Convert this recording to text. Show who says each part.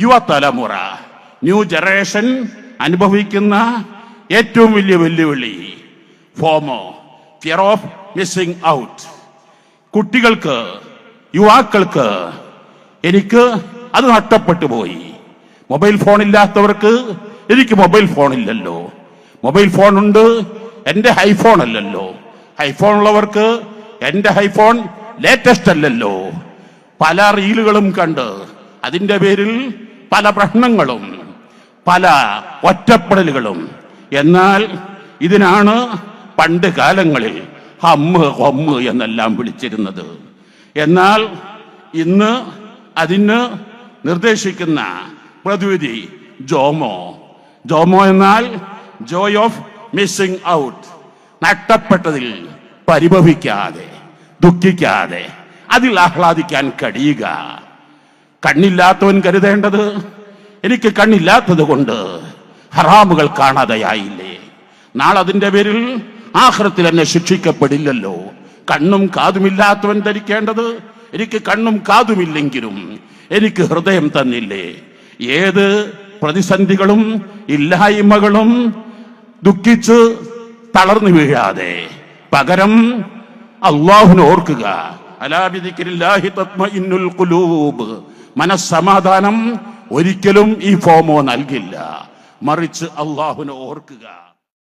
Speaker 1: യുവതലമുറ, new generation അനുഭവിക്കുന്ന ഏറ്റവും വലിയ വെല്ലുവിളി ഫോമോ, ഫിയർ ഓഫ് മിസ്സിംഗ് ഔട്ട്. കുട്ടികൾക്ക്, യുവാക്കൾക്ക് എനിക്ക് അത് നഷ്ടപ്പെട്ടു പോയി. മൊബൈൽ ഫോൺ ഇല്ലാത്തവർക്ക് എനിക്ക് മൊബൈൽ ഫോൺ ഇല്ലല്ലോ, മൊബൈൽ ഫോൺ ഉണ്ട്, എന്റെ ഹൈഫോൺ അല്ലല്ലോ, ഹൈഫോൺ ഉള്ളവർക്ക് എന്റെ ഹൈഫോൺ ലേറ്റസ്റ്റ് അല്ലല്ലോ. പല റീലുകളും കണ്ട് അതിന്റെ പേരിൽ പല പ്രശ്നങ്ങളും, പല ഒറ്റപ്പെടലുകളും. എന്നാൽ ഇതിനാണ് പണ്ട് കാലങ്ങളിൽ ഹമ്മ് ഹൊമ്മ് എന്നെല്ലാം വിളിച്ചിരുന്നത്. എന്നാൽ ഇന്ന് അതിന് നിർദ്ദേശിക്കുന്ന പ്രതിവിധി ജോമോ. ജോമോ എന്നാൽ ജോയ് ഓഫ് മിസ്സിംഗ് ഔട്ട്. നഷ്ടപ്പെട്ടതിൽ പരിഭവിക്കാതെ, ദുഃഖിക്കാതെ അതിൽ ആഹ്ലാദിക്കാൻ കഴിയുക. കണ്ണില്ലാത്തവൻ കരുതേണ്ടത് എനിക്ക് കണ്ണില്ലാത്തത് കൊണ്ട് ഹറാമുകൾ കാണാതെയായില്ലേ, നാളെ അതിന്റെ പേരിൽ ആഖിറത്തിൽ എന്നെ ശിക്ഷിക്കപ്പെടില്ലല്ലോ. കണ്ണും കാതുമില്ലാത്തവൻ ധരിക്കേണ്ടത് എനിക്ക് കണ്ണും കാതുമില്ലെങ്കിലും എനിക്ക് ഹൃദയം തന്നില്ലേ. ഏത് പ്രതിസന്ധികളും ഇല്ലായ്മകളും ദുഃഖിച്ച് തളർന്നു വീഴാതെ പകരം അല്ലാഹുവിനെ ഓർക്കുക. അലാ ബിദിക്രില്ലാഹി തത്മഇന്നുൽ ഖുലൂബ്. മനസ്സമാധാനം ഒരിക്കലും ഈ ഫോമോ നൽകില്ല, മറിച്ച് അല്ലാഹുവിനെ ഓർക്കുക.